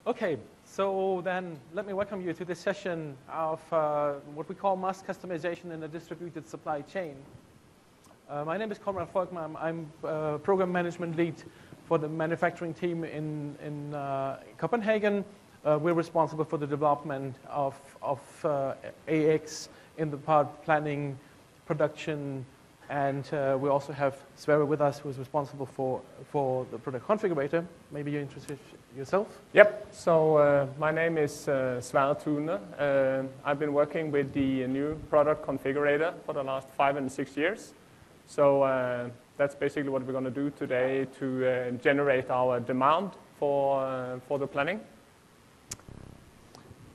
Okay, so then let me welcome you to this session of what we call mass customization in a distributed supply chain. My name is Konrad Volkmann. I'm program management lead for the manufacturing team in Copenhagen. We're responsible for the development of AX in the part planning, production, and we also have Sverre with us, who is responsible for the product configurator. Maybe you introduce yourself. Yep. So my name is Sverre Thune. I've been working with the new product configurator for the last 5 and 6 years. So that's basically what we're going to do today to generate our demand for the planning.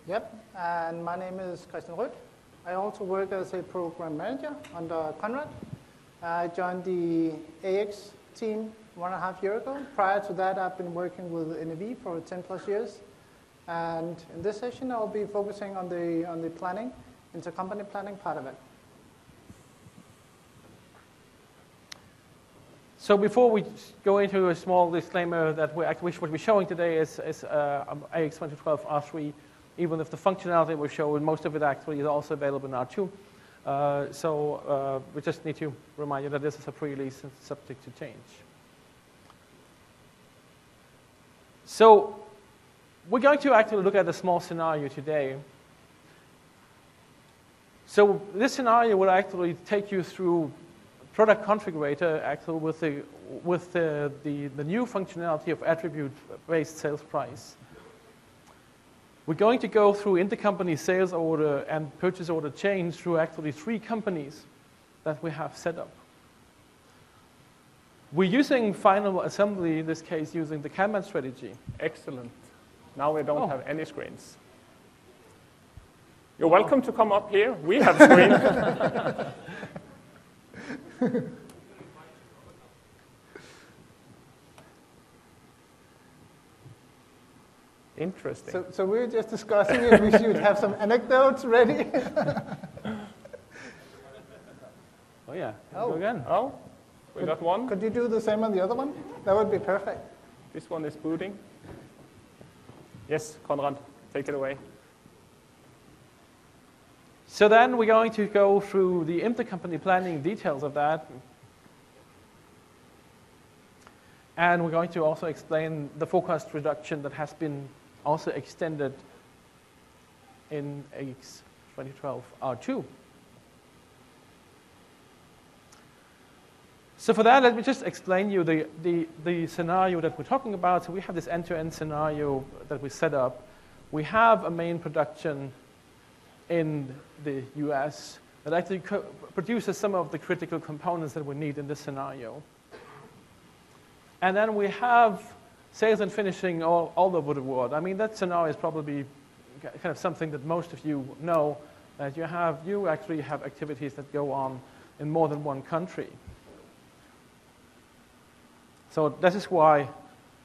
Yep. And my name is Christian Rødt. I also work as a program manager under Konrad. I joined the AX team 1.5 years ago. Prior to that, I've been working with NAV for 10 plus years. And in this session, I'll be focusing on the planning, intercompany planning part of it. So before we go into a small disclaimer that what we're showing today is AX 2012 R3, even if the functionality we're showing, most of it actually is also available in R2. So we just need to remind you that this is a pre-release and subject to change. So we're going to actually look at a small scenario today. So this scenario will actually take you through product configurator actually with the new functionality of attribute-based sales price. We're going to go through intercompany sales order and purchase order change through actually 3 companies that we have set up. We're using final assembly, in this case, using the Kanban strategy. Excellent. Now we don't have any screens. You're welcome to come up here. We have screens. Interesting. So we're just discussing if we should have some anecdotes ready. Oh yeah, go again. Oh, we got one. Could you do the same on the other one? That would be perfect. This one is booting. Yes, Konrad, take it away. So then we're going to go through the intercompany planning details of that. And we're going to also explain the forecast reduction that has been also extended in AX 2012 R2. So for that, let me just explain you the scenario that we're talking about. So we have this end-to-end scenario that we set up. We have a main production in the US that actually produces some of the critical components that we need in this scenario. And then we have sales and finishing all over the world. I mean, that scenario is probably kind of something that most of you know, that you actually have activities that go on in more than one country. So this is why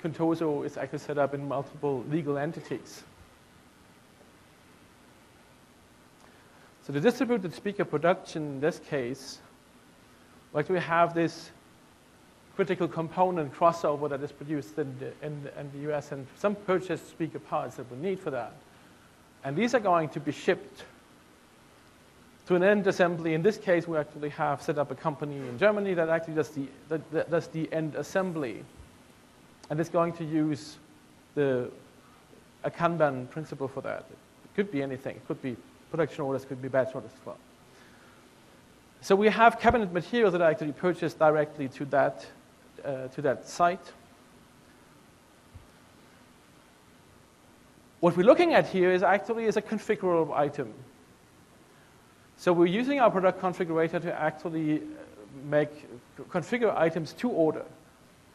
Contoso is actually set up in multiple legal entities. So the distributed speaker production, in this case, like we have this critical component crossover that is produced in the US and some purchased speaker parts that we need for that. And these are going to be shipped to an end assembly. In this case, we actually have set up a company in Germany that actually does the end assembly. And it's going to use a Kanban principle for that. It could be anything. It could be production orders, could be batch orders as well. So we have cabinet materials that are actually purchased directly to that site. What we're looking at here is actually a configurable item. So we're using our product configurator to actually configure items to order.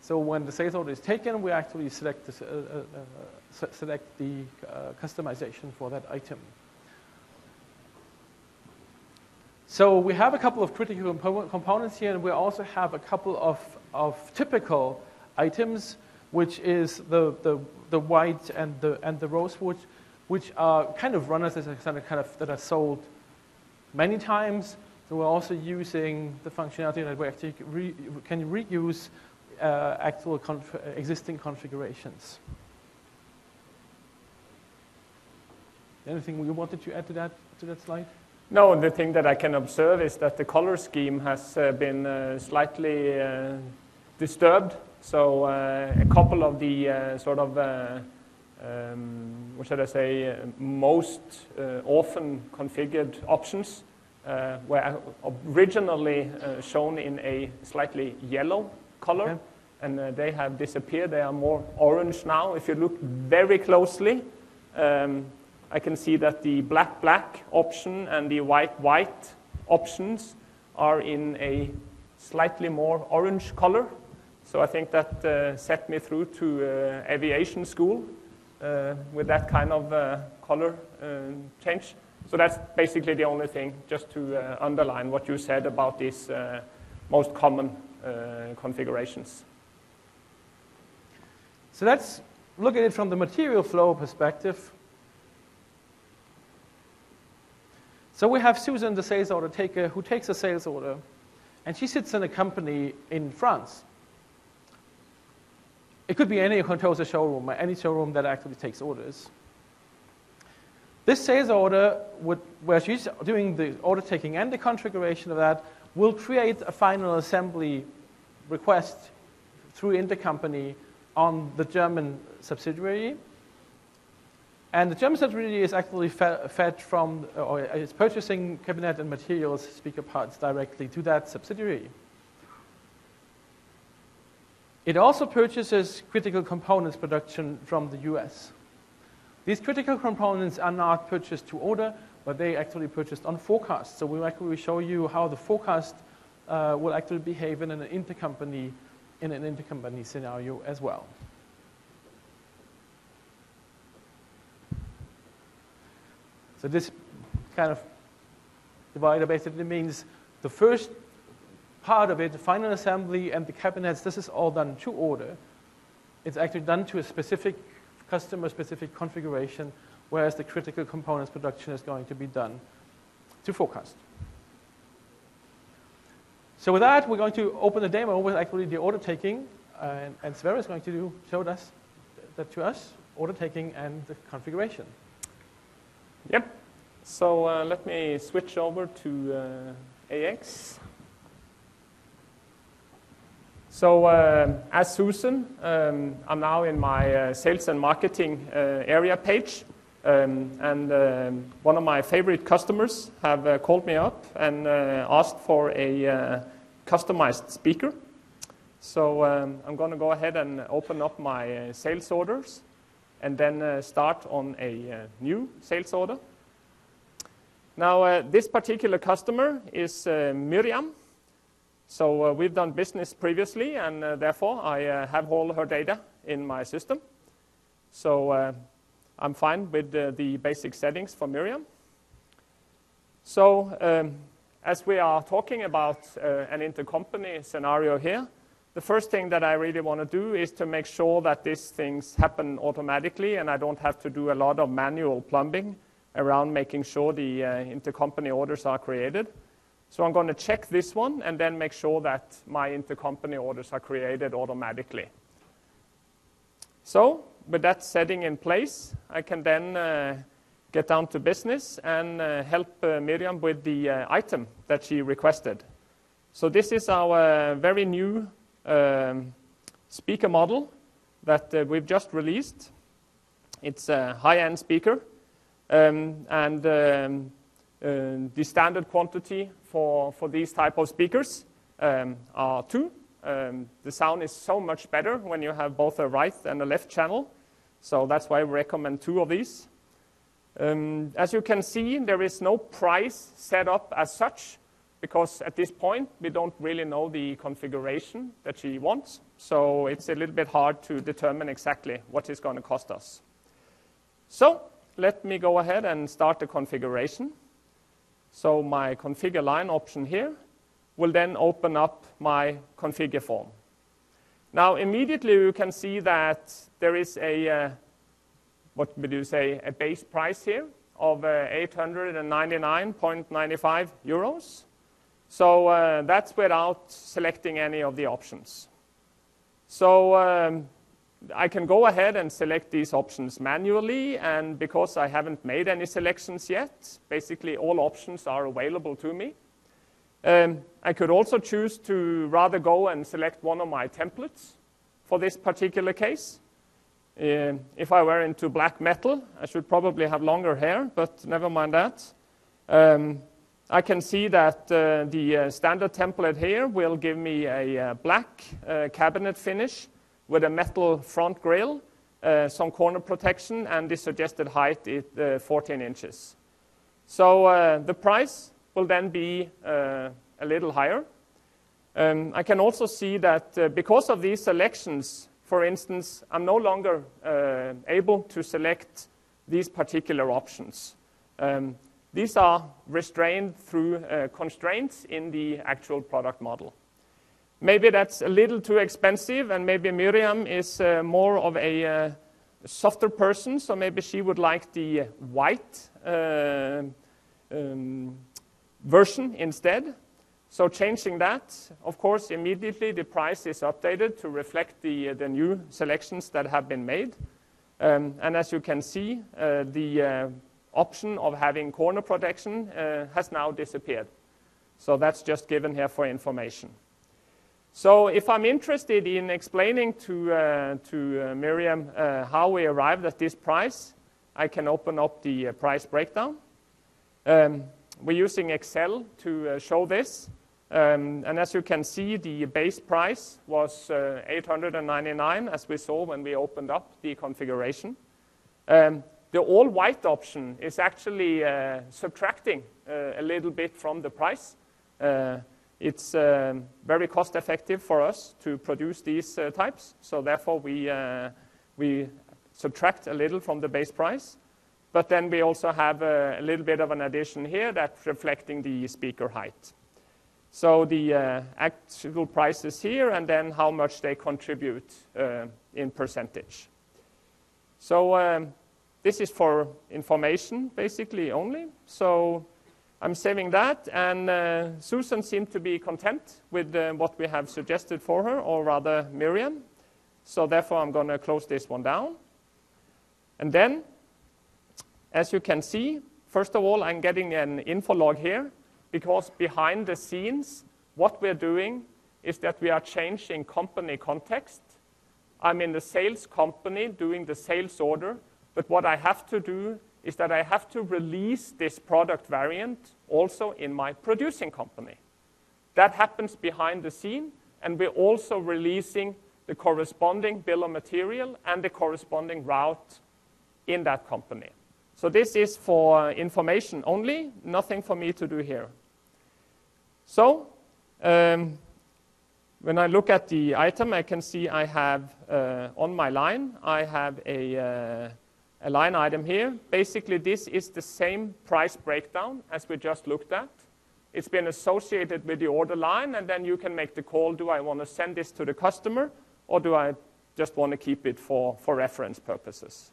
So when the sales order is taken, we actually select the customization for that item. So we have a couple of critical components here, and we also have a couple of typical items, which is the white and the rosewood, which are kind of runners that are sold many times. So we're also using the functionality that we actually can reuse actual existing configurations. Anything you wanted to add to that slide? No, the thing that I can observe is that the color scheme has been slightly disturbed. So a couple of the what should I say, most often configured options were originally shown in a slightly yellow color. Okay. And they have disappeared. They are more orange now. If you look very closely, I can see that the black option and the white options are in a slightly more orange color. So I think that set me through to aviation school with that kind of color change. So that's basically the only thing, just to underline what you said about these most common configurations. So let's look at it from the material flow perspective. So we have Susan, the sales order taker, who takes a sales order, and she sits in a company in France. It could be any Contosa showroom, or any showroom that actually takes orders. This sales order, where she's doing the order taking and the configuration of that, will create a final assembly request through intercompany on the German subsidiary. And the German subsidiary is actually fed from, or is purchasing cabinet and materials, speaker parts, directly to that subsidiary. It also purchases critical components production from the US. These critical components are not purchased to order, but they actually purchased on forecast. So we will actually show you how the forecast will actually behave in an intercompany scenario as well. So this kind of divider basically means the first part of it, the final assembly and the cabinets, this is all done to order. It's actually done to a specific customer-specific configuration, whereas the critical components production is going to be done to forecast. So with that, we're going to open the demo with actually the order taking, and Sverre is going to show us that to us, order taking and the configuration. Yep. So let me switch over to AX. So as Susan, I'm now in my sales and marketing area page. And one of my favorite customers have called me up and asked for a customized speaker. So I'm going to go ahead and open up my sales orders and then start on a new sales order. Now, this particular customer is Miriam. So we've done business previously, and therefore I have all her data in my system. So I'm fine with the basic settings for Miriam. So as we are talking about an intercompany scenario here, the first thing that I really want to do is to make sure that these things happen automatically and I don't have to do a lot of manual plumbing around making sure the intercompany orders are created. So I'm going to check this one and then make sure that my intercompany orders are created automatically. So with that setting in place, I can then get down to business and help Miriam with the item that she requested. So this is our very new speaker model that we've just released. It's a high-end speaker, and the standard quantity for these type of speakers are 2. The sound is so much better when you have both a right and a left channel, so that's why we recommend 2 of these. As you can see, there is no price set up as such, because at this point we don't really know the configuration that she wants, so it's a little bit hard to determine exactly what it's going to cost us. So let me go ahead and start the configuration. So my configure line option here will then open up my configure form. Now immediately you can see that there is a, what would you say, a base price here of 899.95 euros. So that's without selecting any of the options. So I can go ahead and select these options manually, and because I haven't made any selections yet, basically all options are available to me. I could also choose to rather go and select one of my templates for this particular case. If I were into black metal, I should probably have longer hair, but never mind that. I can see that the standard template here will give me a black cabinet finish with a metal front grille, some corner protection, and the suggested height is 14 inches. So the price will then be a little higher. I can also see that because of these selections, for instance, I'm no longer able to select these particular options. These are restrained through constraints in the actual product model. Maybe that's a little too expensive, and maybe Miriam is more of a softer person, so maybe she would like the white version instead. So changing that, of course, immediately the price is updated to reflect the new selections that have been made. And as you can see, the option of having corner protection has now disappeared. So that's just given here for information. So if I'm interested in explaining to Miriam how we arrived at this price, I can open up the price breakdown. We're using Excel to show this. And as you can see, the base price was $899, as we saw when we opened up the configuration. The all-white option is actually subtracting a little bit from the price. It's very cost-effective for us to produce these types, so therefore we subtract a little from the base price. But then we also have a little bit of an addition here that's reflecting the speaker height. So the actual price is here, and then how much they contribute in percentage. So this is for information, basically, only. So I'm saving that, and Susan seemed to be content with what we have suggested for her, or rather Miriam. So therefore, I'm going to close this one down. And then, as you can see, first of all, I'm getting an info log here, because behind the scenes, what we're doing is that we are changing company context. I'm in the sales company doing the sales order, but what I have to do is that I have to release this product variant also in my producing company. That happens behind the scene, and we're also releasing the corresponding bill of material and the corresponding route in that company. So this is for information only, nothing for me to do here. So when I look at the item, I can see I have on my line, I have a line item here. Basically, this is the same price breakdown as we just looked at. It's been associated with the order line, and then you can make the call, do I want to send this to the customer, or do I just want to keep it for reference purposes?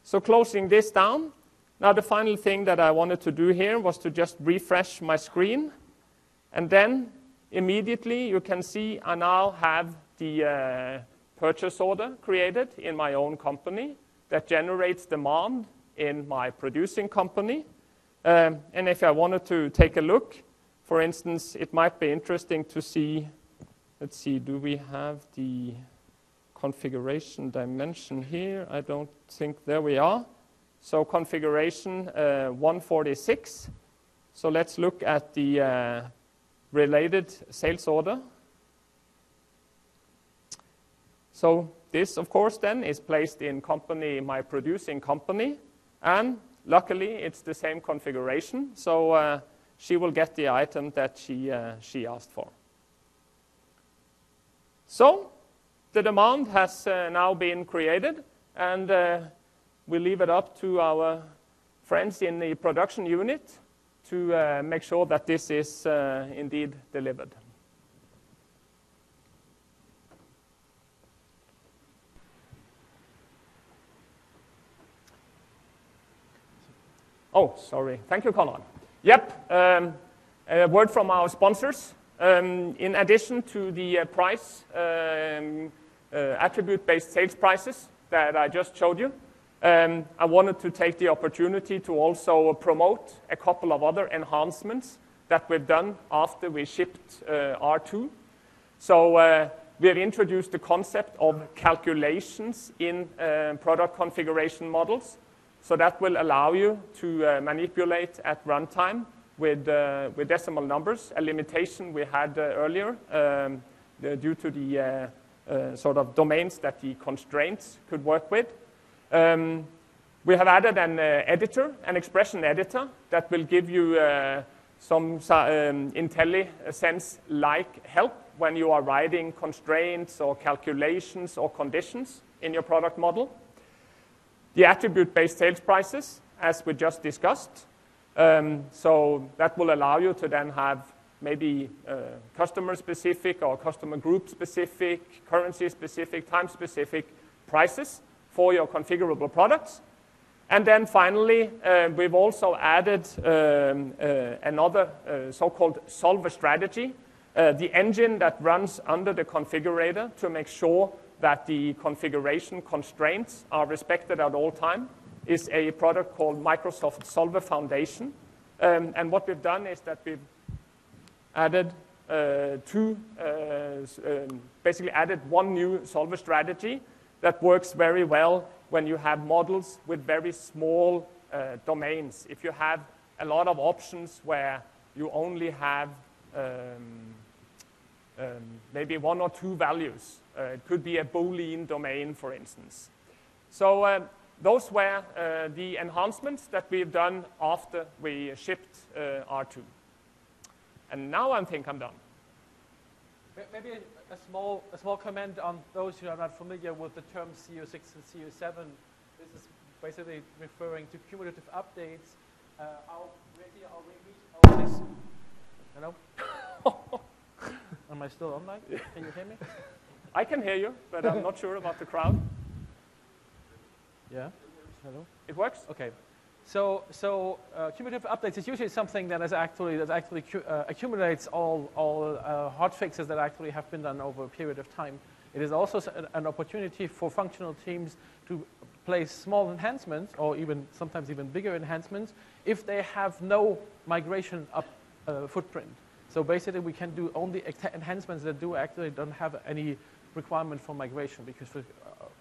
So closing this down, now the final thing that I wanted to do here was to just refresh my screen, and then immediately you can see I now have the purchase order created in my own company that generates demand in my producing company. And if I wanted to take a look, for instance, it might be interesting to see, let's see, do we have the configuration dimension here? I don't think, there we are. So configuration 146. So let's look at the related sales order. So this, of course, then is placed in company, my producing company, and luckily it's the same configuration. So she will get the item that she asked for. So the demand has now been created, and we leave it up to our friends in the production unit to make sure that this is indeed delivered. Oh, sorry. Thank you, Conrad. Yep, a word from our sponsors. in addition to the price attribute-based sales prices that I just showed you, I wanted to take the opportunity to also promote a couple of other enhancements that we've done after we shipped R2. So we have introduced the concept of calculations in product configuration models. So that will allow you to manipulate at runtime with decimal numbers, a limitation we had earlier due to the sort of domains that the constraints could work with. We have added an editor, an expression editor, that will give you some IntelliSense-like help when you are writing constraints or calculations or conditions in your product model. The attribute-based sales prices, as we just discussed. So that will allow you to then have maybe customer-specific or customer group-specific, currency-specific, time-specific prices for your configurable products. And then finally, we've also added another so-called solver strategy, the engine that runs under the configurator to make sure that the configuration constraints are respected at all time, is a product called Microsoft Solver Foundation. And what we've done is that we've added basically added one new solver strategy that works very well when you have models with very small domains. If you have a lot of options where you only have maybe one or two values. It could be a Boolean domain, for instance. So those were the enhancements that we've done after we shipped R2. And now I think I'm done. Maybe a small comment on those who are not familiar with the terms CO6 and CO7. This is basically referring to cumulative updates. Hello? Am I still online? Can you hear me? I can hear you, but I'm not sure about the crowd. Yeah? Hello? It works? Okay. So cumulative updates is usually something that actually accumulates all hot fixes that actually have been done over a period of time. It is also an opportunity for functional teams to place small enhancements, or sometimes even bigger enhancements, if they have no migration footprint. So basically, we can do only enhancements that don't have any requirement for migration, because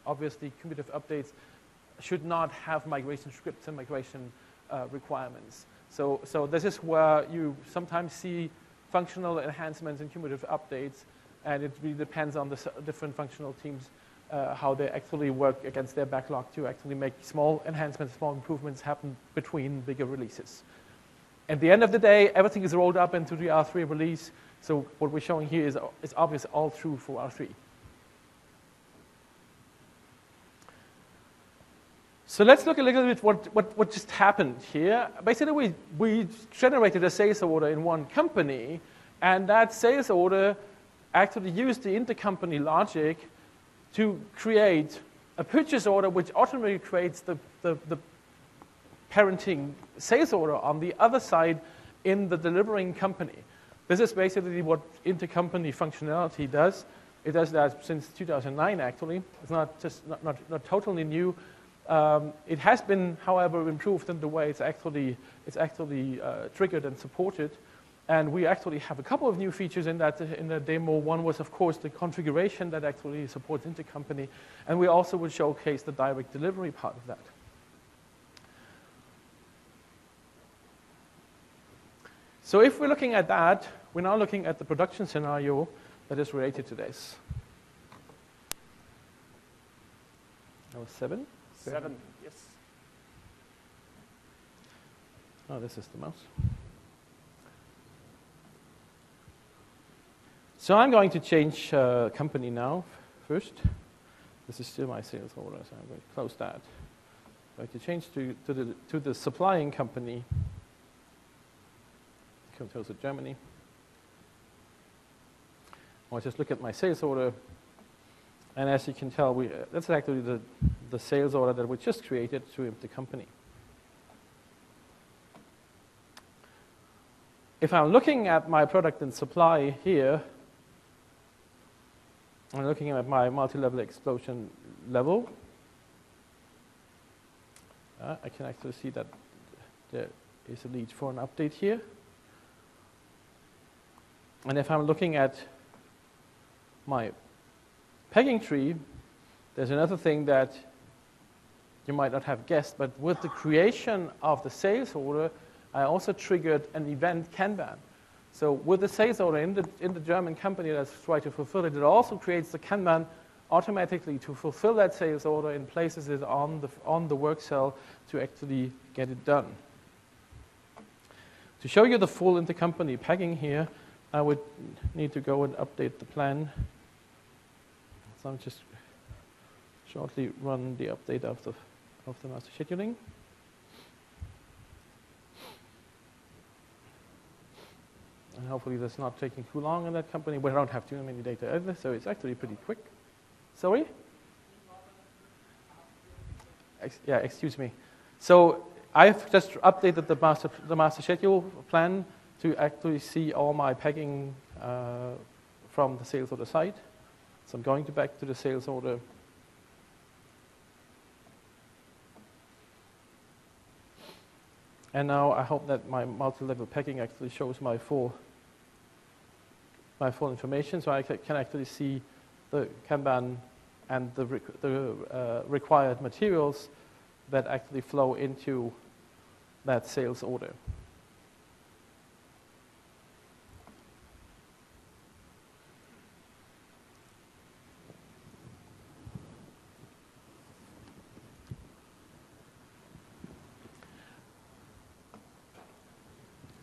obviously cumulative updates should not have migration scripts and migration requirements. So this is where you sometimes see functional enhancements and cumulative updates, and it really depends on the different functional teams how they actually work against their backlog to actually make small enhancements, small improvements happen between bigger releases. At the end of the day, everything is rolled up into the R3 release, so what we're showing here is obviously all true for R3. So let's look a little bit what just happened here. Basically, we generated a sales order in one company, and that sales order actually used the intercompany logic to create a purchase order, which automatically creates the parenting sales order on the other side in the delivering company. This is basically what intercompany functionality does. It does that since 2009, actually. It's not totally new. It has been, however, improved in the way it's actually triggered and supported. And we actually have a couple of new features in the demo. One was, of course, the configuration that actually supports intercompany. And we also will showcase the direct delivery part of that. So if we're looking at that, we're now looking at the production scenario that is related to this. That was 7? 7, yes. Oh, this is the mouse. So I'm going to change company now first. This is still my sales order, so I'm going to close that. I'm going to change to the supplying company. Controls of Germany. I'll just look at my sales order, and as you can tell, that's actually the sales order that we just created to the company. if I'm looking at my product and supply here, I'm looking at my multi-level explosion level, I can actually see that there is a need for an update here. And if I'm looking at my pegging tree, there's another thing that you might not have guessed, but with the creation of the sales order, I also triggered an event Kanban. So with the sales order in the German company that's trying to fulfill it, it also creates the Kanban automatically to fulfill that sales order and places it on the work cell to actually get it done. To show you the full intercompany pegging here, I would need to go and update the plan. So I'll just shortly run the update of the master scheduling. And hopefully that's not taking too long in that company. We don't have too many data either, so it's actually pretty quick. Sorry? Yeah, excuse me. So I've just updated the master schedule plan to actually see all my pegging from the sales order side. So I'm going back to the sales order. And now I hope that my multi-level pegging actually shows my full information, so I can actually see the Kanban and the required materials that actually flow into that sales order.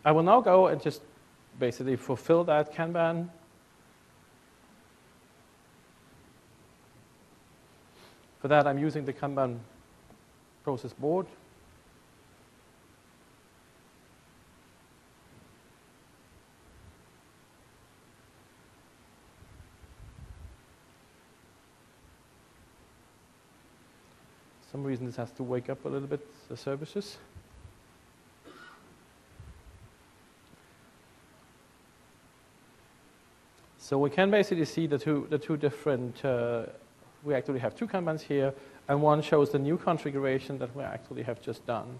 I will now go and just basically fulfill that Kanban. For that, I'm using the Kanban process board. For some reason, this has to wake up a little bit, the services. So we can basically see the two different, we actually have two Kanbans here, and one shows the new configuration that we actually have just done.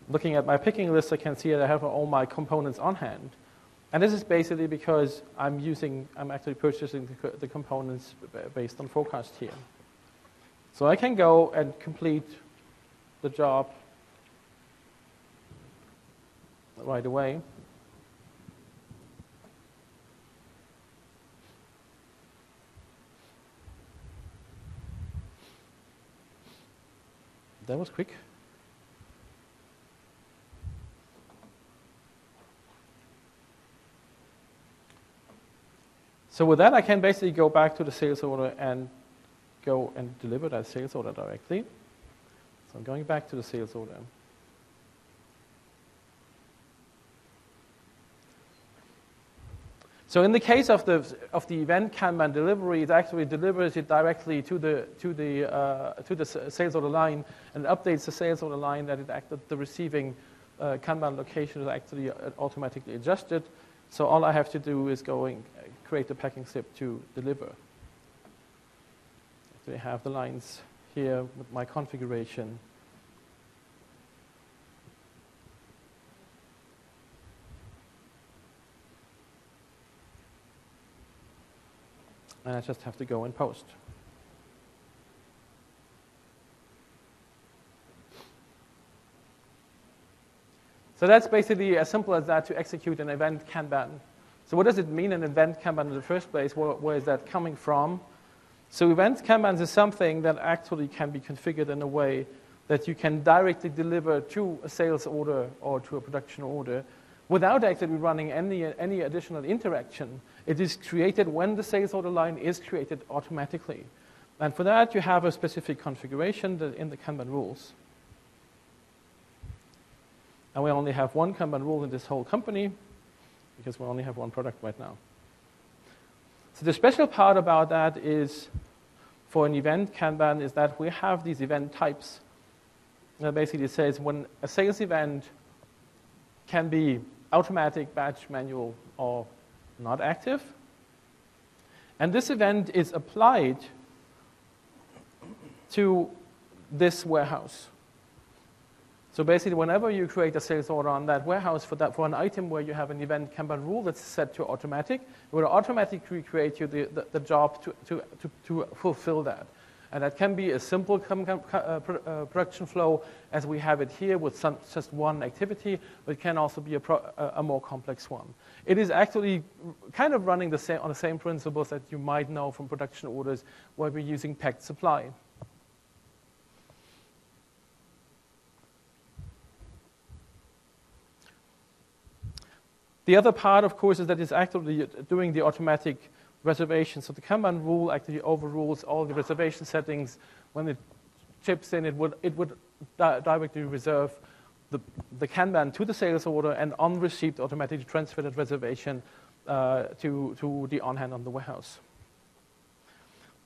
Looking at my picking list, I can see that I have all my components on hand. And this is basically because I'm actually purchasing the components based on forecast here. So I can go and complete the job right away. That was quick. So with that, I can basically go back to the sales order and go and deliver that sales order directly. So I'm going back to the sales order. So in the case of the event Kanban delivery, it actually delivers it directly to the sales order line and updates the sales order line that the receiving Kanban location is actually automatically adjusted. So all I have to do is go and create the packing slip to deliver. So I have the lines here with my configuration. And I just have to go and post. So that's basically as simple as that to execute an event Kanban. So what does it mean, an event Kanban in the first place? Where is that coming from? So event Kanban is something that actually can be configured in a way that you can directly deliver to a sales order or to a production order without actually running any additional interaction. It is created when the sales order line is created automatically. And for that, you have a specific configuration in the Kanban rules. And we only have one Kanban rule in this whole company because we only have one product right now. So the special part about that is, for an event Kanban, is that we have these event types. That basically says when a sales event can be automatic, batch, manual, or not active. And this event is applied to this warehouse. So basically, whenever you create a sales order on that warehouse for an item where you have an event Kanban rule that's set to automatic, it will automatically create you the job to fulfill that. And that can be a simple production flow as we have it here with just one activity, but it can also be a more complex one. It is actually kind of running on the same principles that you might know from production orders where we're using packed supply. The other part, of course, is that it's actually doing the automatic reservation. So the Kanban rule actually overrules all the reservation settings. When it chips in, it would directly reserve the Kanban to the sales order, and on receipt automatically transfer that reservation to the on-hand on the warehouse.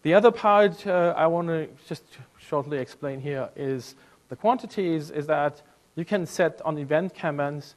The other part I want to just shortly explain here is the quantities, is that you can set on event Kanbans,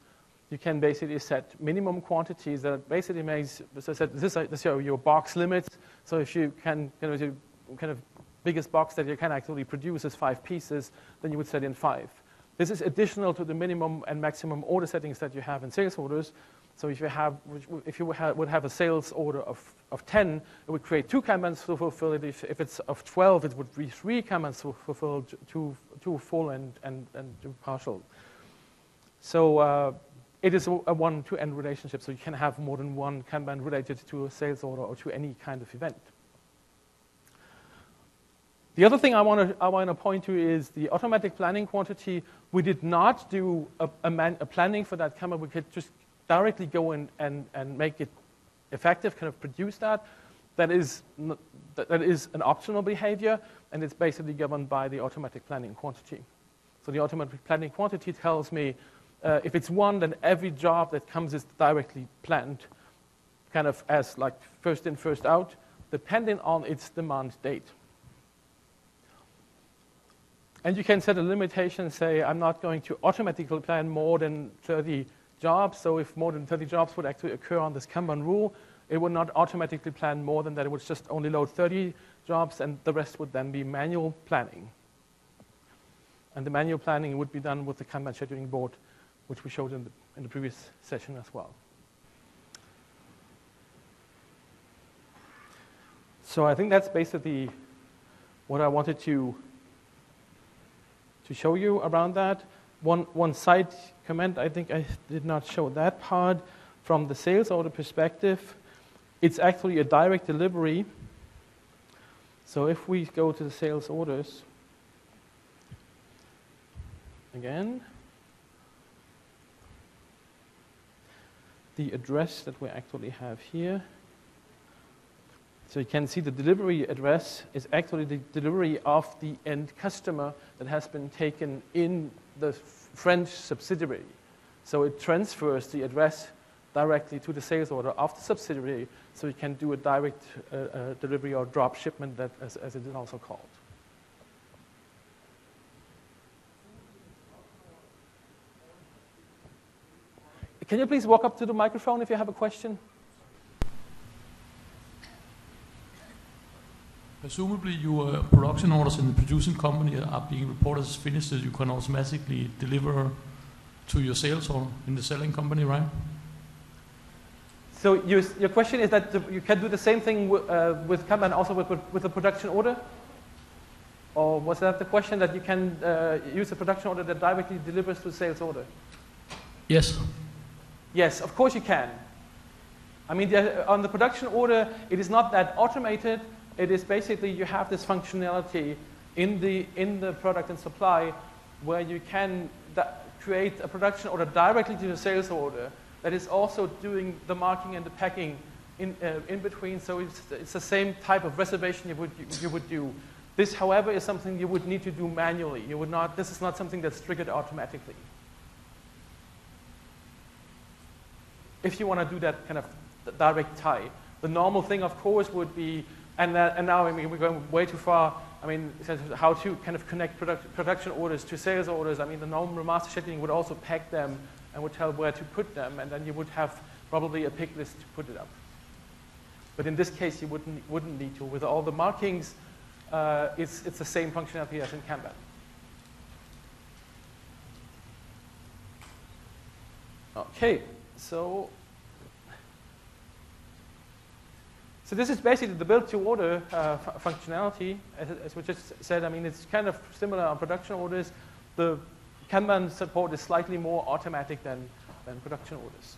you can basically set minimum quantities that basically makes, as I said, this are your box limits. So if you can, kind of biggest box that you can actually produce is 5 pieces, then you would set in 5. This is additional to the minimum and maximum order settings that you have in sales orders. So if you would have a sales order of 10, it would create 2 Kanbans to fulfill it. If it's of 12, it would be 3 Kanbans to fulfill, 2 full and 2 partial. So it is a one-to-end relationship, so you can have more than one Kanban related to a sales order or to any kind of event. The other thing I want to point to is the automatic planning quantity. We did not do a planning for that Kanban. We could just directly go in and make it effective, kind of produce that. That is an optional behavior, and it's basically governed by the automatic planning quantity. So the automatic planning quantity tells me if it's 1, then every job that comes is directly planned, kind of as like first in, first out, depending on its demand date. And you can set a limitation, say, I'm not going to automatically plan more than 30 jobs. So if more than 30 jobs would actually occur on this Kanban rule, it would not automatically plan more than that. It would just only load 30 jobs, and the rest would then be manual planning. And the manual planning would be done with the Kanban scheduling board, which we showed in the previous session as well. So I think that's basically what I wanted to show you around that. One side comment, I think I did not show that part. From the sales order perspective, it's actually a direct delivery. So if we go to the sales orders, again, the address that we actually have here. So you can see the delivery address is actually the delivery of the end customer that has been taken in the French subsidiary. So it transfers the address directly to the sales order of the subsidiary, so you can do a direct delivery or drop shipment, that, as it is also called. Can you please walk up to the microphone if you have a question? Presumably your production orders in the producing company are being reported as finished, that you can automatically deliver to your sales or in the selling company, right? So your question is that you can do the same thing with Kanban also with a production order? Or was that the question, that you can use a production order that directly delivers to a sales order? Yes. Yes, of course you can. I mean, on the production order, it is not that automated. It is basically you have this functionality in the product and supply where you can create a production order directly to the sales order that is also doing the marking and the packing in between. So it's the same type of reservation you would do. This, however, is something you would need to do manually. You would not. This is not something that's triggered automatically. If you want to do that kind of direct tie. The normal thing, of course, would be, and now I mean, we're going way too far. I mean, how to kind of connect production orders to sales orders. I mean, the normal master scheduling would also pack them and would tell where to put them, and then you would have probably a pick list to put it up. But in this case, you wouldn't need to. With all the markings, it's the same functionality as in Kanban. Okay, so this is basically the build-to-order functionality. As we just said, I mean, it's kind of similar on production orders. The Kanban support is slightly more automatic than production orders.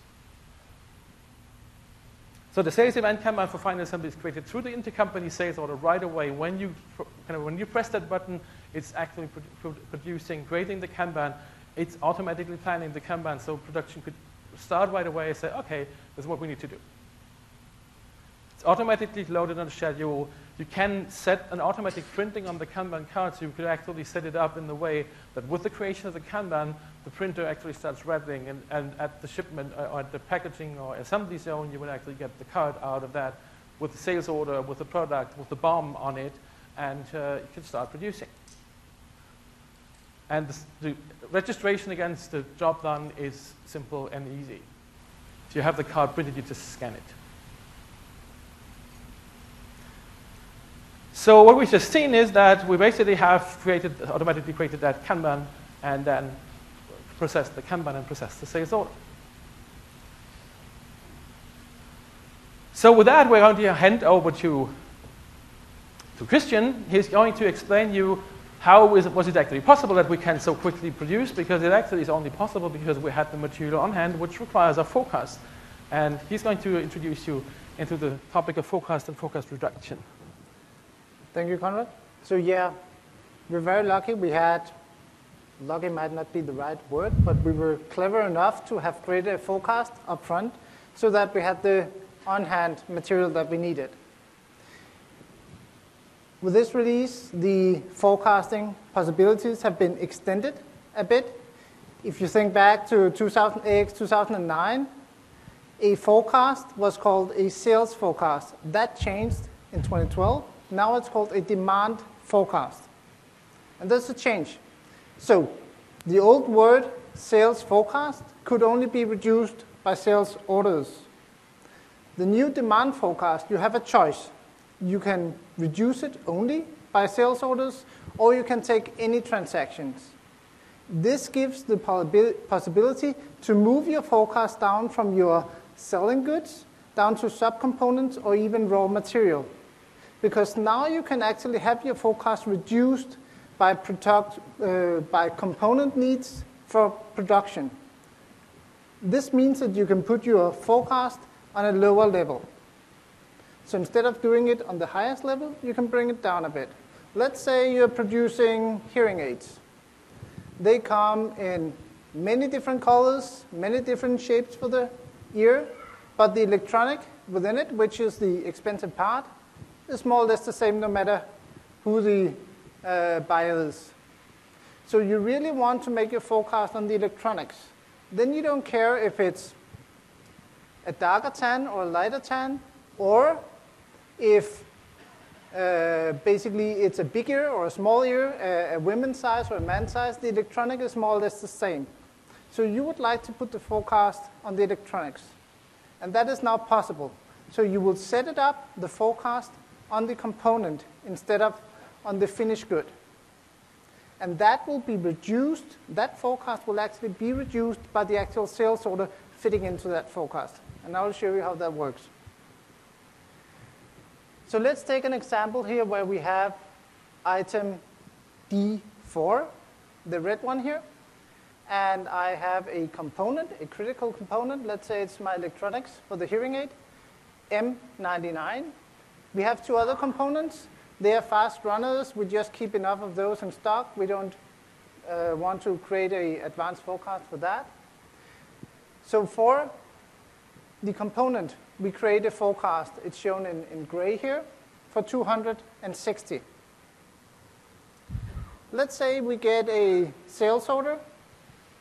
So the sales event Kanban for final assembly is created through the intercompany sales order right away. When you press that button, it's actually creating the Kanban. It's automatically planning the Kanban, so production could start right away and say, okay, this is what we need to do. It's automatically loaded on the schedule. You can set an automatic printing on the Kanban card, so you could actually set it up in the way that with the creation of the Kanban, the printer actually starts rattling, and at the shipment or at the packaging or assembly zone, you will actually get the card out of that with the sales order, with the product, with the BOM on it, and you can start producing. And the registration against the job done is simple and easy. So you have the card printed, you just scan it. So what we've just seen is that we basically have automatically created that Kanban and then processed the Kanban and processed the sales order. So with that, we're going to hand over to Christian. He's going to explain you how was it actually possible that we can so quickly produce, because it actually is only possible because we had the material on hand, which requires a forecast. And he's going to introduce you into the topic of forecast and forecast reduction. Thank you, Conrad. So yeah, we're very lucky. Lucky might not be the right word, but we were clever enough to have created a forecast up front so that we had the on-hand material that we needed. With this release, the forecasting possibilities have been extended a bit. If you think back to AX 2009, a forecast was called a sales forecast. That changed in 2012. Now it's called a demand forecast. And that's a change. So the old word, sales forecast, could only be reduced by sales orders. The new demand forecast, you have a choice. You can reduce it only by sales orders, or you can take any transactions. This gives the possibility to move your forecast down from your selling goods down to subcomponents or even raw material. Because now you can actually have your forecast reduced by component needs for production. This means that you can put your forecast on a lower level. So instead of doing it on the highest level, you can bring it down a bit. Let's say you're producing hearing aids. They come in many different colors, many different shapes for the ear, but the electronic within it, which is the expensive part, is more or less the same no matter who the buyer is. So you really want to make your forecast on the electronics. Then you don't care if it's a darker tan or a lighter tan, or if basically it's a big ear or a small ear, a women's size or a man's size. The electronic is more or less the same. So you would like to put the forecast on the electronics. And that is now possible. So you will set it up, the forecast, on the component instead of on the finished good. And that will be reduced. That forecast will actually be reduced by the actual sales order fitting into that forecast. And I will show you how that works. So let's take an example here where we have item D4, the red one here. And I have a component, a critical component. Let's say it's my electronics for the hearing aid, M99. We have two other components. They are fast runners. We just keep enough of those in stock. We don't want to create an advanced forecast for that. So for the component, we create a forecast. It's shown in gray here for 260. Let's say we get a sales order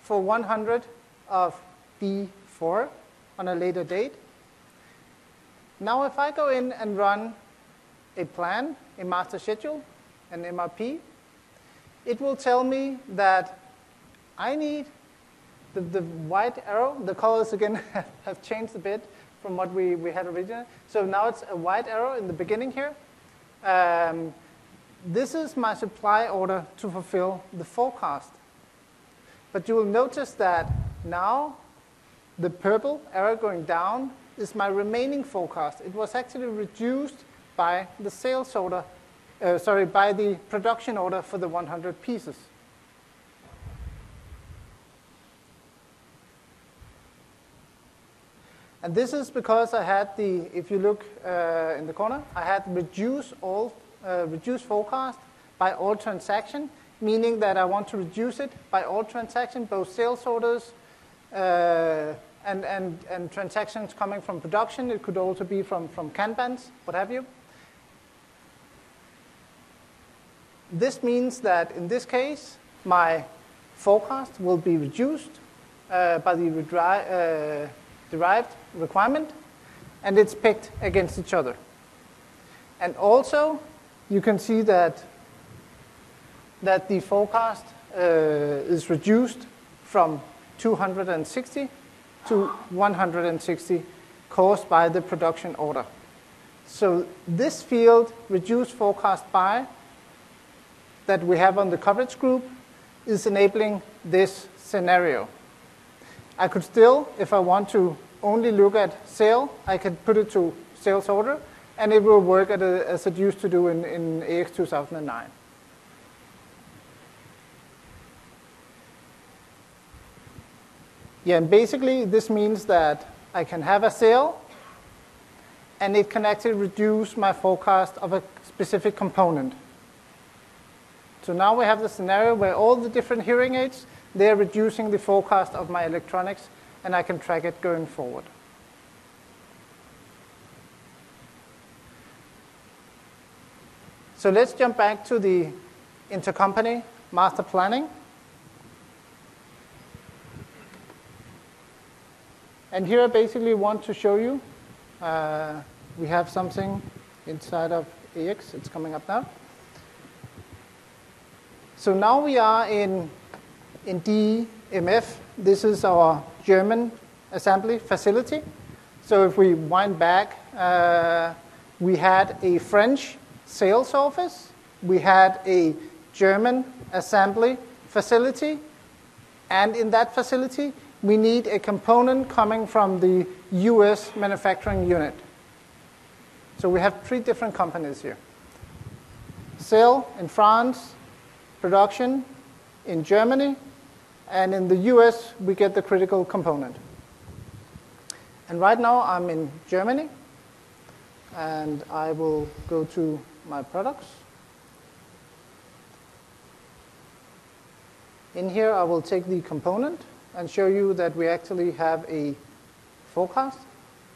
for 100 of D4 on a later date. Now if I go in and run a plan, a master schedule, an MRP, it will tell me that I need the white arrow, the colors again have changed a bit from what we had originally. So now it's a white arrow in the beginning here. This is my supply order to fulfill the forecast. But you will notice that now the purple arrow going down is my remaining forecast. It was actually reduced by the sales order, by the production order for the 100 pieces. And this is because I had if you look in the corner, I had reduced forecast by all transaction, meaning that I want to reduce it by all transaction, both sales orders and transactions coming from production. It could also be from Kanbans, what have you. This means that in this case, my forecast will be reduced by the derived requirement, and it's picked against each other. And also, you can see that the forecast is reduced from 260 to 160 caused by the production order. So this field, reduced forecast by, that we have on the coverage group is enabling this scenario. I could still, if I want to only look at sale, I can put it to sales order, and it will work as it used to do in AX 2009. Yeah, and basically this means that I can have a sale, and it can actually reduce my forecast of a specific component. So now we have the scenario where all the different hearing aids, they're reducing the forecast of my electronics, and I can track it going forward. So let's jump back to the intercompany master planning. And here I basically want to show you, we have something inside of AX. It's coming up now. So now we are in DMF. This is our German assembly facility. So if we wind back, we had a French sales office. We had a German assembly facility. And in that facility, we need a component coming from the US manufacturing unit. So we have 3 different companies here. Sale in France, production in Germany, and in the US, we get the critical component. And right now, I'm in Germany, and I will go to my products. In here, I will take the component and show you that we actually have a forecast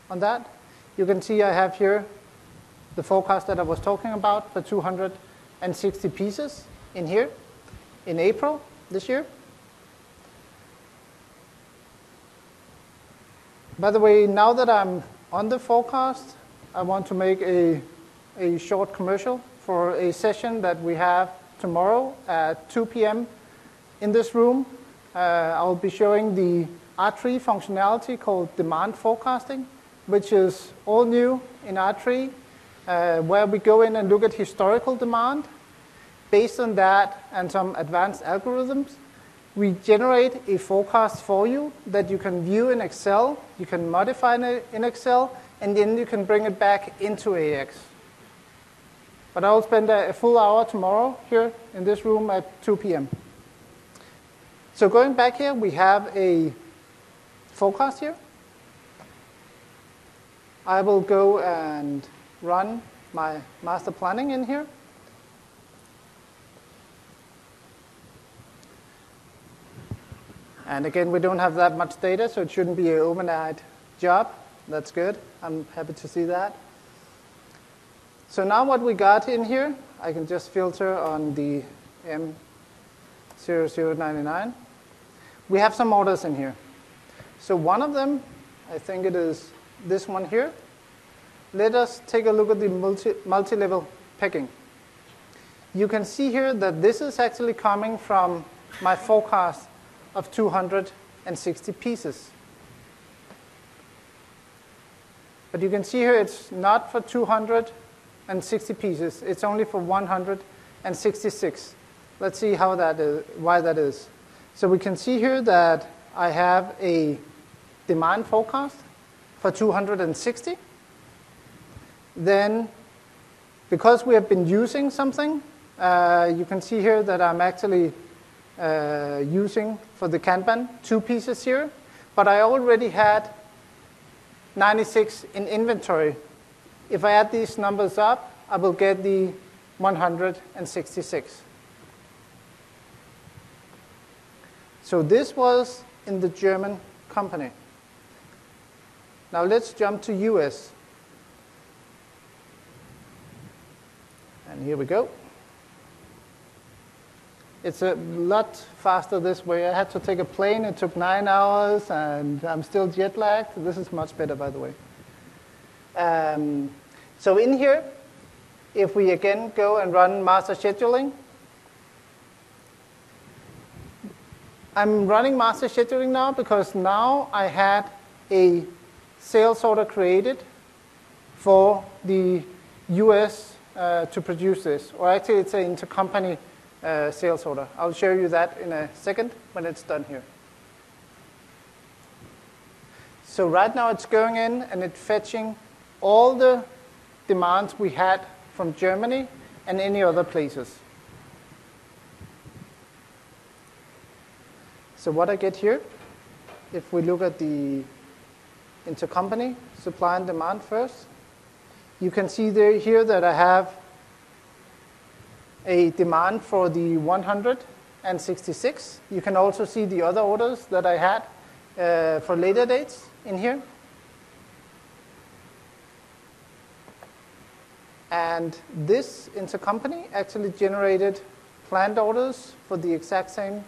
on that. You can see I have here the forecast that I was talking about for 260 pieces in here in April this year. By the way, now that I'm on the forecast, I want to make a short commercial for a session that we have tomorrow at 2 p.m. in this room. I'll be showing the R3 functionality called demand forecasting, which is all new in R3, where we go in and look at historical demand. Based on that and some advanced algorithms, we generate a forecast for you that you can view in Excel, you can modify it in Excel, and then you can bring it back into AX. But I'll spend a full hour tomorrow here in this room at 2 p.m. So going back here, we have a forecast here. I will go and run my master planning in here. And again, we don't have that much data, so it shouldn't be an overnight job. That's good. I'm happy to see that. So now what we got in here, I can just filter on the M0099. We have some orders in here. So one of them, I think it is this one here. Let us take a look at the multi-level picking. You can see here that this is actually coming from my forecast of 200 160 pieces. But you can see here it's not for 260 pieces. It's only for 166. Let's see how that is, why that is. So we can see here that I have a demand forecast for 260. Then, because we have been using something, you can see here that I'm actually using for the Kanban 2 pieces here. But I already had 96 in inventory. If I add these numbers up, I will get the 166. So this was in the German company. Now let's jump to US. And here we go. It's a lot faster this way. I had to take a plane. It took 9 hours, and I'm still jet lagged. This is much better, by the way. So in here, if we again go and run master scheduling, I'm running master scheduling now because now I had a sales order created for the US to produce this. Or actually, it's an intercompany sales order. I'll show you that in a second when it's done here. So right now it's going in and it's fetching all the demands we had from Germany and any other places. So what I get here, if we look at the intercompany supply and demand first, you can see there here that I have a demand for the 166. You can also see the other orders that I had for later dates in here. And this intercompany actually generated planned orders for the exact same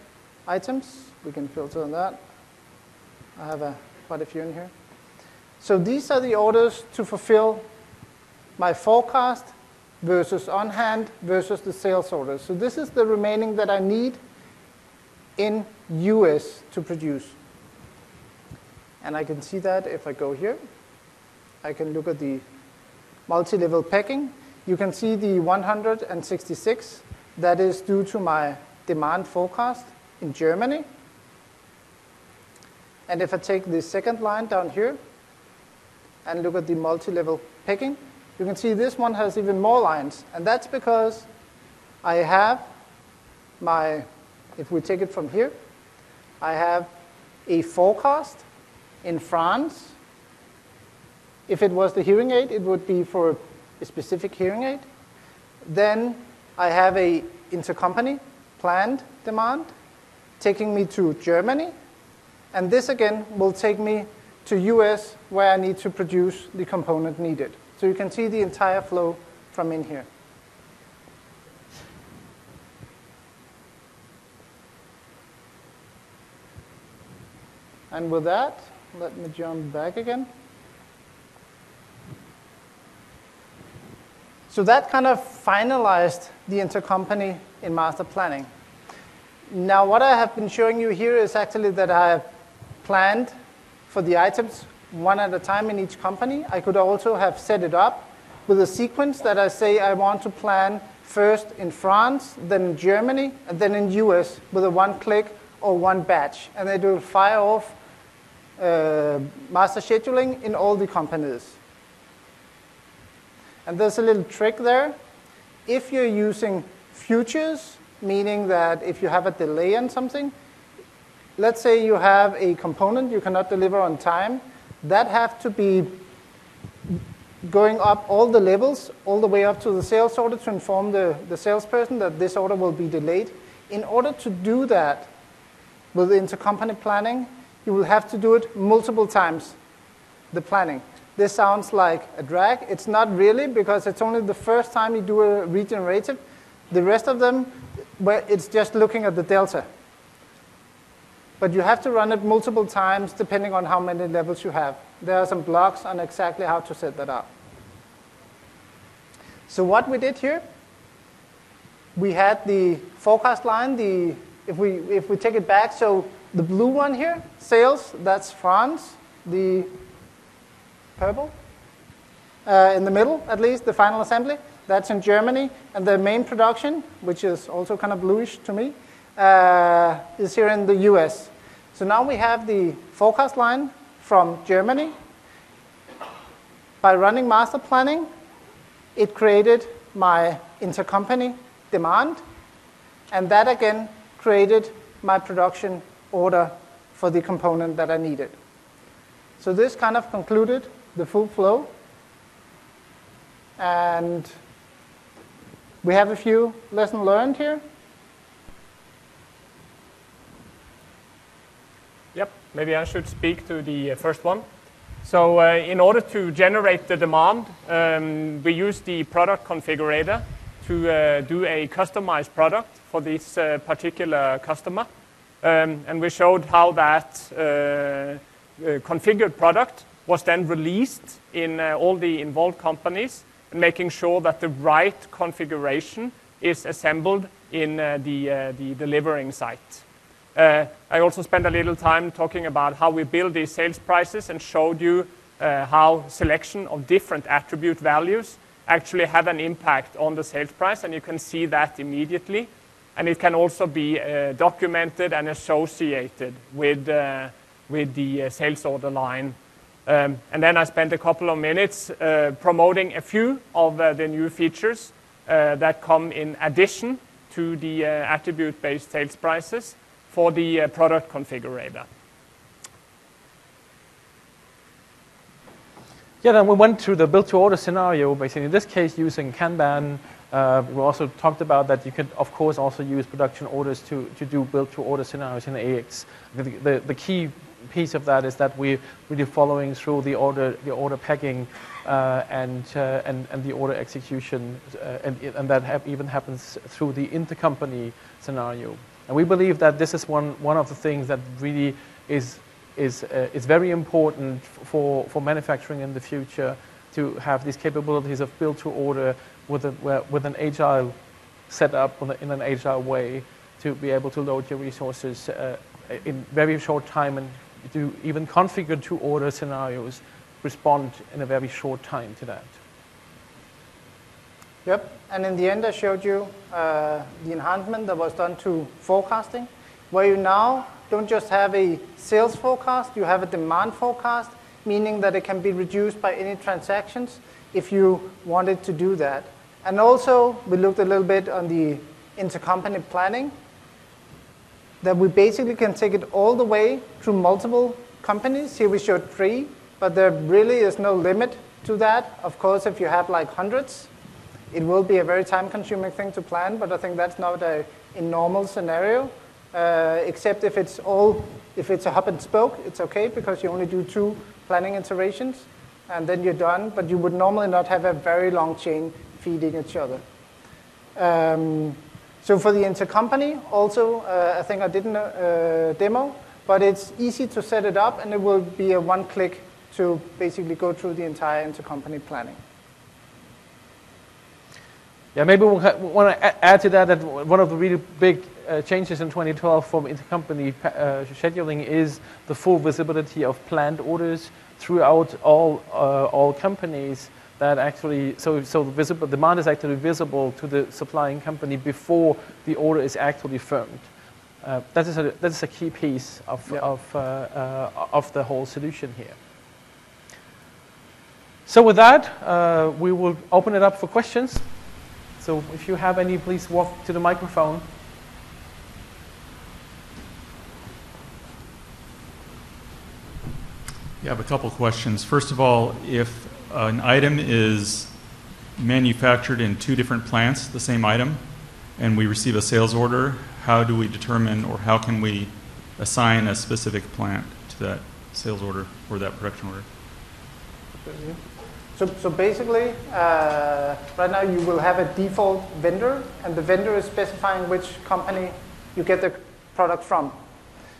items. We can filter on that. I have quite a few in here. So these are the orders to fulfill my forecast versus on hand versus the sales orders. So this is the remaining that I need in US to produce. And I can see that if I go here. I can look at the multi-level packing. You can see the 166. That is due to my demand forecast in Germany. And if I take the second line down here and look at the multi-level packing, you can see this one has even more lines. And that's because I have my, if we take it from here, I have a forecast in France. If it was the hearing aid, it would be for a specific hearing aid. Then I have a intercompany planned demand taking me to Germany. And this again will take me to US where I need to produce the component needed. So you can see the entire flow from in here. And with that, let me jump back again. So that kind of finalized the intercompany in master planning. Now what I have been showing you here is actually that I have planned for the items one at a time in each company. I could also have set it up with a sequence that I say I want to plan first in France, then in Germany, and then in US with a one-click or one batch. And they will fire off master scheduling in all the companies. And there's a little trick there. If you're using futures, meaning that if you have a delay on something, let's say you have a component you cannot deliver on time, that have to be going up all the levels, all the way up to the sales order to inform the salesperson that this order will be delayed. In order to do that with intercompany planning, you will have to do it multiple times, the planning. This sounds like a drag. It's not really, because it's only the first time you do a regenerative. The rest of them, well, it's just looking at the delta. But you have to run it multiple times depending on how many levels you have. There are some blocks on exactly how to set that up. So what we did here, we had the forecast line. If we take it back, so The blue one here, sales, that's France. The purple, in the middle at least, the final assembly, that's in Germany. And the main production, which is also kind of bluish to me, is here in the US. So now we have the forecast line from Germany. By running master planning, it created my intercompany demand, and that again created my production order for the component that I needed. So this kind of concluded the full flow, and we have a few lessons learned here. Yep, maybe I should speak to the first one. So in order to generate the demand, we use the product configurator to do a customized product for this particular customer. And we showed how that configured product was then released in all the involved companies, and making sure that the right configuration is assembled in the delivering site. I also spent a little time talking about how we build these sales prices and showed you how selection of different attribute values actually have an impact on the sales price, and you can see that immediately. And it can also be documented and associated with the sales order line. And then I spent a couple of minutes promoting a few of the new features that come in addition to the attribute-based sales prices for the product configurator. Yeah, then we went through the build-to-order scenario, basically in this case using Kanban. We also talked about that you could, of course, also use production orders to do build-to-order scenarios in AX. The key piece of that is that we're really following through the order packing and the order execution, and that even happens through the intercompany scenario. And we believe that this is one of the things that really is very important for manufacturing in the future, to have these capabilities of build to order with an agile setup in an agile way, to be able to load your resources in very short time, and to even configure to order scenarios respond in a very short time to that. Yep, and in the end I showed you the enhancement that was done to forecasting, where you now don't just have a sales forecast, you have a demand forecast, meaning that it can be reduced by any transactions if you wanted to do that. And also we looked a little bit on the intercompany planning, that we basically can take it all the way through multiple companies. Here we showed 3, but there really is no limit to that. Of course, if you have like hundreds, it will be a very time-consuming thing to plan, but I think that's not a normal scenario, except if it's a hub and spoke, it's okay, because you only do 2 planning iterations, and then you're done, but you would normally not have a very long chain feeding each other. So for the intercompany, also, I think I didn't demo, but it's easy to set it up, and it will be a one-click to basically go through the entire intercompany planning. Yeah, maybe we want to add to that one of the really big changes in 2012 from intercompany scheduling is the full visibility of planned orders throughout all companies. That actually, so the demand is actually visible to the supplying company before the order is actually firmed. That is a key piece of the whole solution here. So with that, we will open it up for questions. So if you have any, please walk to the microphone. Yeah, I have a couple questions. First of all, if an item is manufactured in 2 different plants, the same item, and we receive a sales order, how do we determine, or how can we assign a specific plant to that sales order or that production order? So basically, right now you will have a default vendor, and the vendor is specifying which company you get the product from.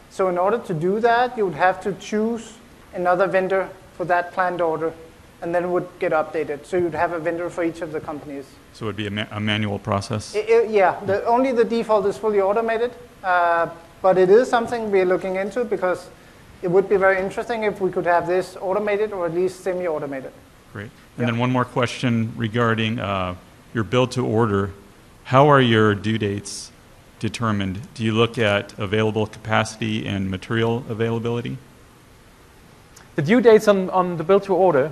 So in order to do that, you would have to choose another vendor for that planned order. and then it would get updated. So you'd have a vendor for each of the companies. So it would be a manual process? Yeah, only the default is fully automated, but it is something we're looking into because it would be very interesting if we could have this automated or at least semi-automated. Great. And then one more question regarding your build to order. How are your due dates determined? Do you look at available capacity and material availability? The due dates on the build to order,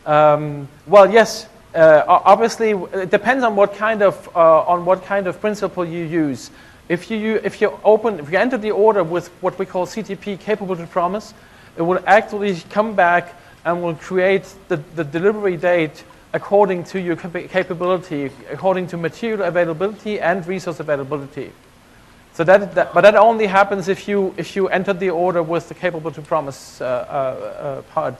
well, yes. Obviously, it depends on what kind of principle you use. If you enter the order with what we call CTP, capable to promise, it will actually come back and will create the delivery date according to your capability, according to material availability and resource availability. So but that only happens if you enter the order with the capable to promise part.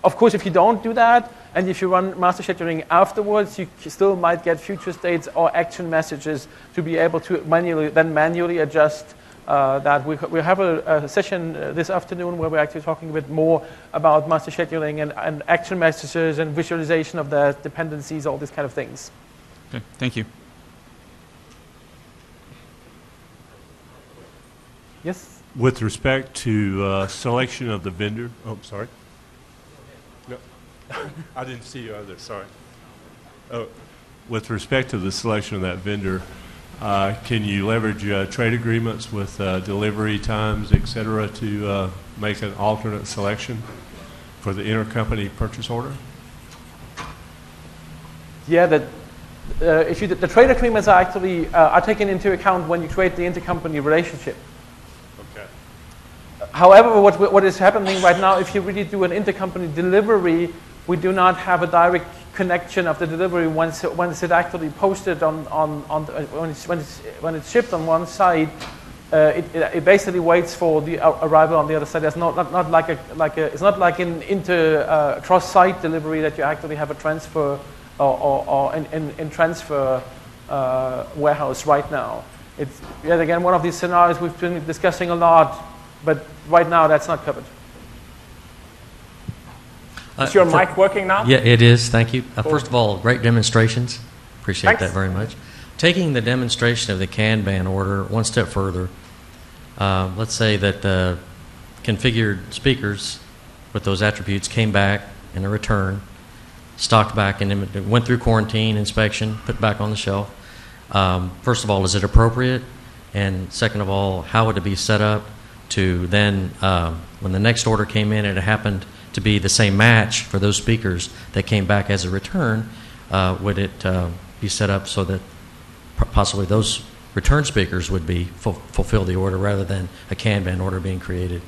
Of course, if you don't do that, and if you run master scheduling afterwards, you still might get future states or action messages to be able to manually adjust that. We have a session this afternoon where we're actually talking a bit more about master scheduling and action messages and visualization of the dependencies, all these kind of things. Okay, thank you. Yes? With respect to selection of the vendor, oh, sorry. No, I didn't see you either, sorry. Oh, with respect to the selection of that vendor, can you leverage trade agreements with delivery times, et cetera, to make an alternate selection for the intercompany purchase order? Yeah, the trade agreements are actually are taken into account when you create the intercompany relationship. Okay. However, what is happening right now, if you really do an intercompany delivery, we do not have a direct connection of the delivery once it actually posted when it's shipped on one side. It basically waits for the arrival on the other side. There's not like it's not like in cross-site delivery that you actually have a transfer or in transfer warehouse right now. It's yet again one of these scenarios we've been discussing a lot, but right now that's not covered. Is your mic working now? Yeah, it is. Thank you. First of all, great demonstrations. Appreciate that very much. Taking the demonstration of the Kanban order one step further, let's say that the configured speakers with those attributes came back in a return, stocked back, and went through quarantine, inspection, put back on the shelf. First of all, is it appropriate? And second of all, how would it be set up to then, when the next order came in and it happened to be the same match for those speakers that came back as a return, would it be set up so that possibly those return speakers would be fulfill the order rather than a Kanban order being created?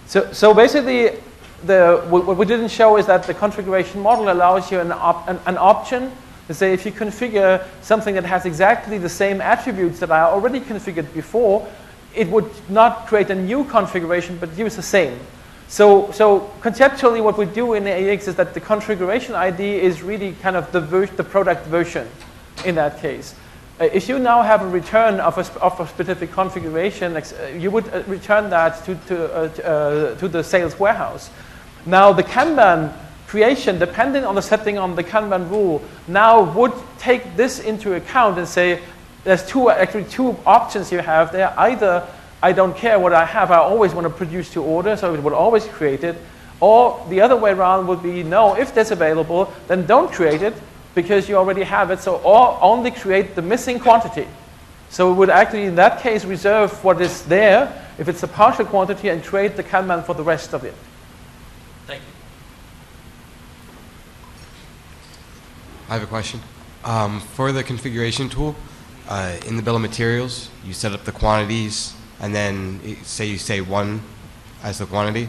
So basically, what we didn't show is that the configuration model allows you an option to say if you configure something that has exactly the same attributes that are already configured before, it would not create a new configuration but use the same. So conceptually, what we do in AX is that the configuration ID is really kind of the product version in that case. If you now have a return of a specific configuration, you would return that to the sales warehouse. Now the Kanban creation, depending on the setting on the Kanban rule, now would take this into account and say there's actually two options you have there. Either I don't care what I have, I always want to produce to order, so it would always create it. Or the other way around would be, no, if that's available, then don't create it because you already have it, so or only create the missing quantity. So it would actually, in that case, reserve what is there, if it's a partial quantity, and create the Kanban for the rest of it. Thank you. I have a question. For the configuration tool, in the bill of materials, you set up the quantities, and then you say one as the quantity.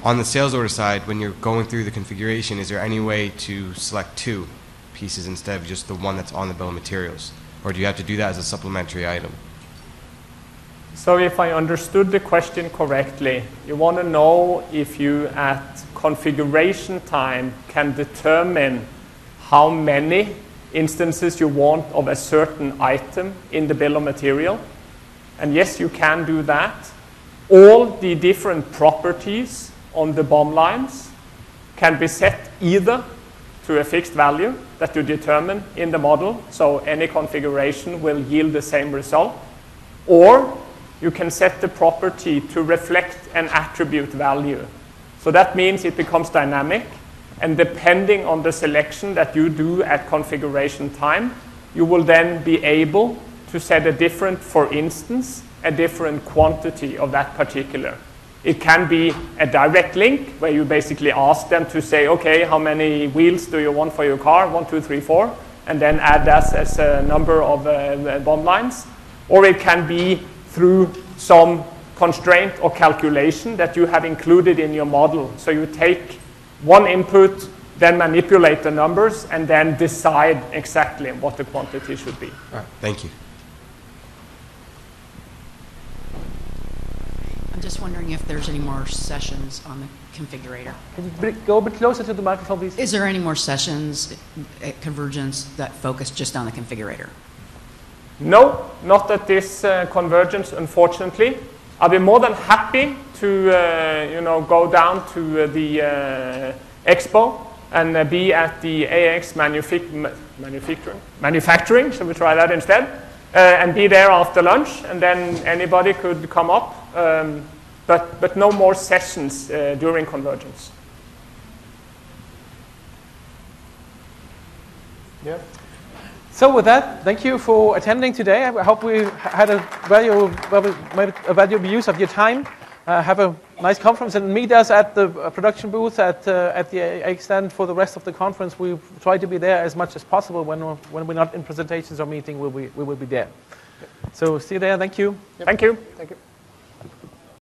On the sales order side, when you're going through the configuration, is there any way to select two pieces instead of just the one that's on the bill of materials? Or do you have to do that as a supplementary item? So if I understood the question correctly, you want to know if you at configuration time can determine how many instances you want of a certain item in the bill of material. And yes, you can do that. All the different properties on the BOM lines can be set either to a fixed value that you determine in the model, so any configuration will yield the same result, or you can set the property to reflect an attribute value. So that means it becomes dynamic, and depending on the selection that you do at configuration time, you will then be able to set a different, for instance, a different quantity of that particular. It can be a direct link where you basically ask them to say, okay, how many wheels do you want for your car? 1, 2, 3, 4, and then add that as a number of BOM lines. Or it can be through some constraint or calculation that you have included in your model. So you take one input, then manipulate the numbers, and then decide exactly what the quantity should be. All right, thank you. I'm just wondering if there's any more sessions on the configurator. Can you go a bit closer to the microphone, please? Is there any more sessions at Convergence that focus just on the configurator? No, not at this Convergence, unfortunately. I'll be more than happy to go down to the expo and be at the AX manufacturing, shall we try that instead? And be there after lunch, and then anybody could come up, but no more sessions during Convergence. Yeah. So with that, thank you for attending today. I hope we had a valuable use of your time. Have a nice conference and meet us at the production booth at the AX stand for the rest of the conference. We try to be there as much as possible. When we're not in presentations or meeting, we will be there. So see you there. Thank you. Yep. Thank you. Thank you.